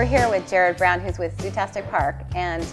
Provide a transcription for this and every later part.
We're here with Jared Brown, who's with Zootastic Park, and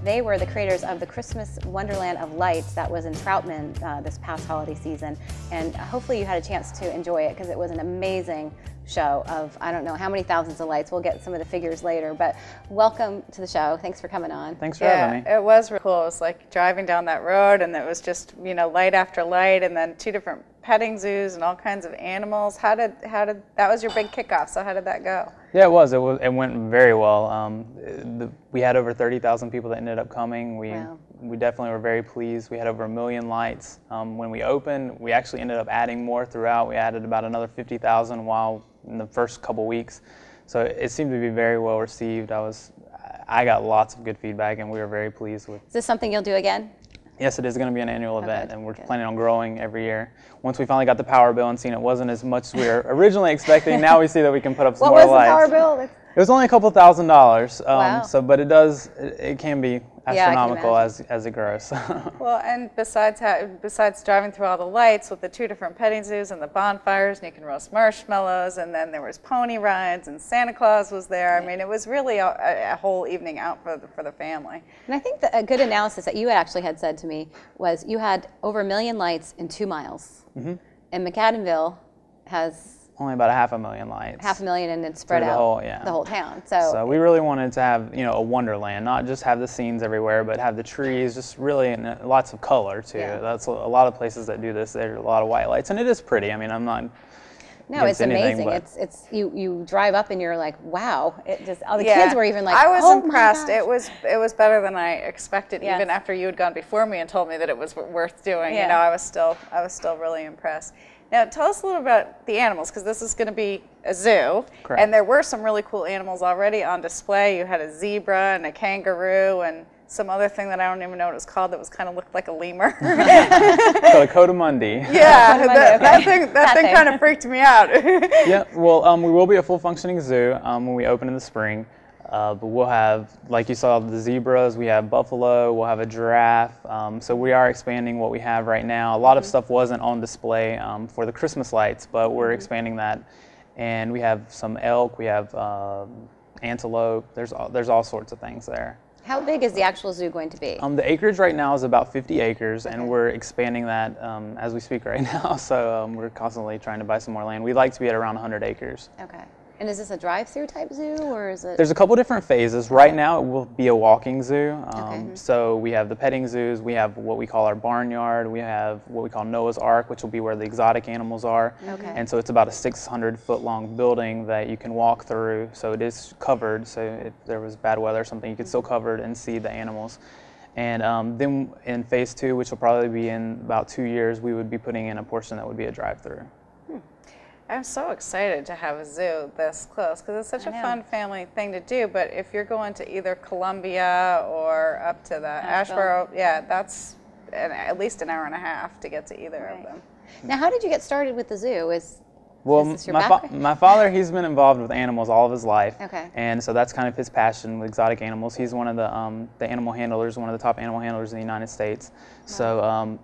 they were the creators of the Christmas Wonderland of Lights that was in Troutman this past holiday season. And hopefully you had a chance to enjoy it, because it was an amazing show of, I don't know how many thousands of lights. We'll get some of the figures later, but welcome to the show. Thanks for coming on. Thanks for having me. It was really cool. It was like driving down that road, and it was just, you know, light after light, and then 2 different petting zoos and all kinds of animals. How did that was your big kickoff, so how did that go? Yeah, it went very well. We had over 30,000 people that ended up coming. We definitely were very pleased. We had over 1 million lights. When we opened, we actually ended up adding more throughout. We added about another 50,000 while in the first couple weeks. So it seemed to be very well received. I got lots of good feedback, and we were very pleased with. Is this something you'll do again? Yes, it is going to be an annual event, and we're planning on growing every year. Once we finally got the power bill and seen it wasn't as much as we were originally expecting, now we see that we can put up some more lights. What was the power bill? It was only a couple $1,000s. Wow. But it can be astronomical as it grows. Well, and besides driving through all the lights with the 2 different petting zoos and the bonfires, and you can roast marshmallows, and then there was pony rides, and Santa Claus was there. I mean, it was really a whole evening out for the family. And I think a good analysis that you actually had said to me was you had over 1 million lights in 2 miles. Mm-hmm. And McAdenville has only about 500,000 lights. 500,000, and it's spread out the whole town. So we really wanted to have, you know, a wonderland, not just have the scenes everywhere, but have the trees, just really, and lots of color too. Yeah. That's a lot of places that do this. There's a lot of white lights, and it is pretty. I mean, I'm not. No, it's amazing. It's you drive up and you're like, wow! It just all the kids were even like, I was oh impressed. My gosh. It was better than I expected. Yes. Even after you had gone before me and told me that it was worth doing. Yeah. You know, I was still really impressed. Now, tell us a little about the animals, because this is going to be a zoo. Correct. And there were some really cool animals already on display. You had a zebra and a kangaroo and some other thing that I don't even know what it was called that was kind of looked like a lemur. It's called a Cotamundi. Yeah, that thing kind of freaked me out. Yeah, well, we will be a full functioning zoo when we open in the spring. But we'll have, like you saw, the zebras, we have buffalo, we'll have a giraffe. So we are expanding what we have right now. A lot of stuff wasn't on display for the Christmas lights, but we're expanding that. And we have some elk, we have antelope, there's all sorts of things there. How big is the actual zoo going to be? The acreage right now is about 50 acres, and we're expanding that as we speak right now. So we're constantly trying to buy some more land. We'd like to be at around 100 acres. Okay. And is this a drive-through type zoo, or is it? There's a couple different phases. Right now it will be a walking zoo. So we have the petting zoos, we have what we call our barnyard, we have what we call Noah's Ark, which will be where the exotic animals are. Okay. And so it's about a 600-foot long building that you can walk through. So it is covered, so if there was bad weather or something, you could still cover it and see the animals. And then in phase 2, which will probably be in about 2 years, we would be putting in a portion that would be a drive-through. I'm so excited to have a zoo this close, because it's such a fun family thing to do. But if you're going to either Columbia or up to the Asheboro, yeah, that's at least an hour and a half to get to either of them. Now, how did you get started with the zoo? Well, my father, he's been involved with animals all of his life. Okay. And so that's kind of his passion with exotic animals. He's one of the animal handlers, one of the top animal handlers in the United States. Wow.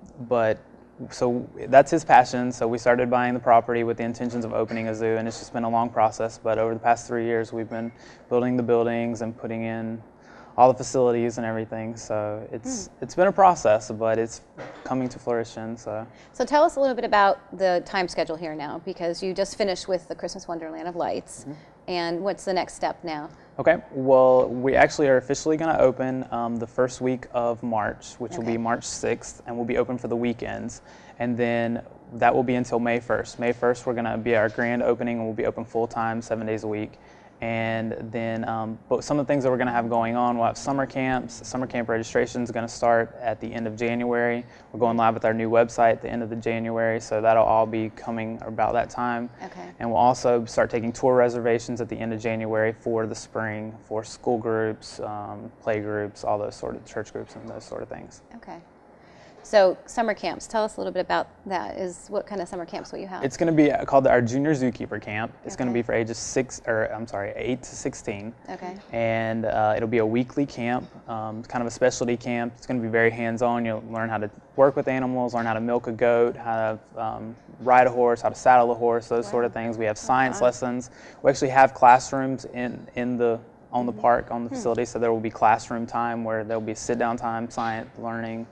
So that's his passion. So we started buying the property with the intentions of opening a zoo, and it's just been a long process. But over the past 3 years, we've been building the buildings and putting in all the facilities and everything. So it's been a process, but it's coming to fruition. So tell us a little bit about the time schedule here now, because you just finished with the Christmas Wonderland of Lights. And what's the next step now? Okay, well, we actually are officially going to open the first week of March, which will be March 6th, and we'll be open for the weekends. And then that will be until May 1st. May 1st, we're going to be our grand opening, and we'll be open full-time, 7 days a week. And then, but some of the things that we're going to have going on, we'll have summer camps. Summer camp registration is going to start at the end of January. We're going live with our new website at the end of January, so that'll all be coming about that time. Okay. And we'll also start taking tour reservations at the end of January for the spring, for school groups, play groups, all those sort of church groups and those sort of things. Okay. So summer camps, tell us a little bit about that. What kind of summer camps will you have? It's going to be called our Junior Zookeeper Camp. It's going to be for ages 8 to 16. Okay. And it'll be a weekly camp, kind of a specialty camp. It's going to be very hands-on. You'll learn how to work with animals, learn how to milk a goat, how to ride a horse, how to saddle a horse, those sort of things. We have science lessons. We actually have classrooms in the on the park, on the facility. So there will be classroom time where there will be sit-down time, science, learning.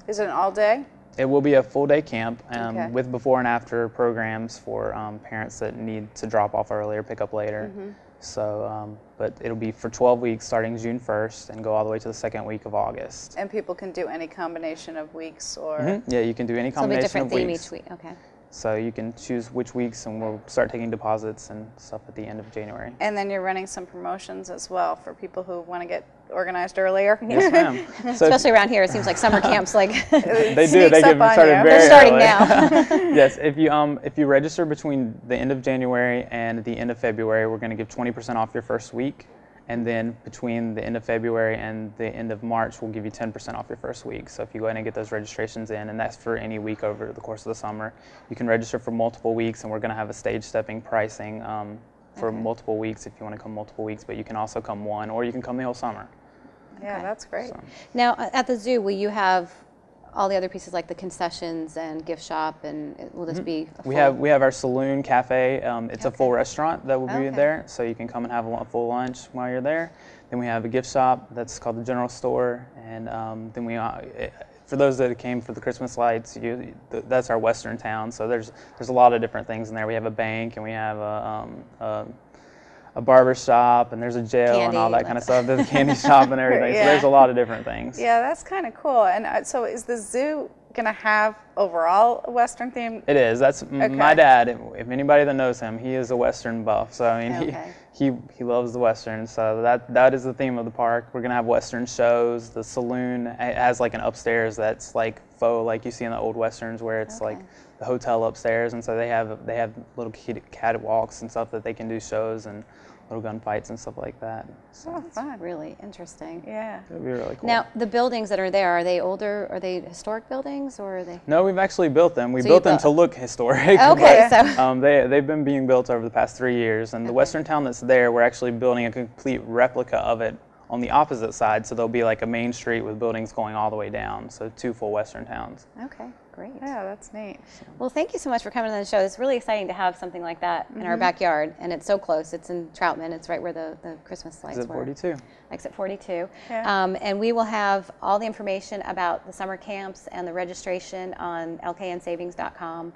Is it an all-day? It will be a full-day camp Okay. with before and after programs for parents that need to drop off early or pick up later. So, but it'll be for 12 weeks starting June 1st and go all the way to the second week of August. And people can do any combination of weeks or... Yeah, you can do any So it'll be a combination different of theme weeks. each week. Okay. So you can choose which weeks, and we'll start taking deposits and stuff at the end of January. And then you're running some promotions as well for people who want to get organized earlier. Yes, ma'am. So Especially around here, it seems like summer camps like they do. They get started very They're starting early. now. Yes, if you register between the end of January and the end of February, we're going to give 20% off your first week. And then between the end of February and the end of March, we'll give you 10% off your first week. So if you go ahead and get those registrations in, and that's for any week over the course of the summer, you can register for multiple weeks, and we're going to have a stage stepping pricing for multiple weeks if you want to come multiple weeks, but you can also come one, or you can come the whole summer. Yeah, that's great. So. Now, at the zoo, will you have all the other pieces like the concessions and gift shop, and will this be a full... We have our saloon, cafe. It's a full restaurant that will be Okay. there, so you can come and have a full lunch while you're there. Then we have a gift shop that's called the General Store, and then we for those that came for the Christmas lights, that's our Western town. So there's a lot of different things in there. We have a bank, and we have a barber shop, and there's a jail and all that kind of stuff. There's a candy shop and everything. Yeah. So there's a lot of different things. Yeah, that's kind of cool. And so is the zoo going to have overall a Western theme? It is. That's my dad. If anybody that knows him, he is a Western buff. So I mean, he loves the Westerns. So that is the theme of the park. We're gonna have Western shows. The saloon has like an upstairs that's like faux, like you see in the old Westerns, where it's like the hotel upstairs, and so they have little catwalks and stuff that they can do shows and little gunfights and stuff like that. So That's really interesting. Yeah. it'll be really cool. Now, the buildings that are there, are they older, are they historic buildings, or are they... No, we've actually built them. We So built you them built- to look historic. Okay, but, so... they've been being built over the past 3 years, and the Western town that's there, we're actually building a complete replica of it on the opposite side, so there'll be like a main street with buildings going all the way down, so 2 full Western towns. Okay, great. Yeah, that's neat. Well, thank you so much for coming on the show. It's really exciting to have something like that in our backyard, and it's so close. It's in Troutman. It's right where the Christmas lights Exit were. 42. Exit 42. Yeah. And we will have all the information about the summer camps and the registration on lknsavings.com.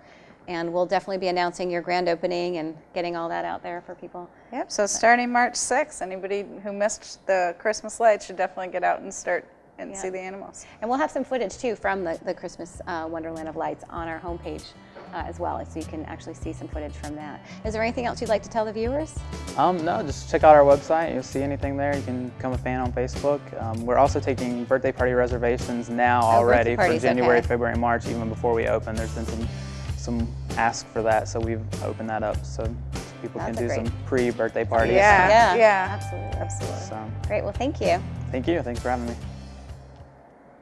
And we'll definitely be announcing your grand opening and getting all that out there for people. Yep, so starting March 6th, anybody who missed the Christmas lights should definitely get out and start and see the animals. And we'll have some footage too from the Christmas Wonderland of Lights on our homepage as well, so you can actually see some footage from that. Is there anything else you'd like to tell the viewers? No, just check out our website. You'll see anything there. You can become a fan on Facebook. We're also taking birthday party reservations now already for parties, January, okay. February, March, even before we open. There's been some ask for that, so we've opened that up so people That's can do great. some pre-birthday parties. Yeah, Absolutely. absolutely. So, Great, well, thank you. thank you. Thanks for having me.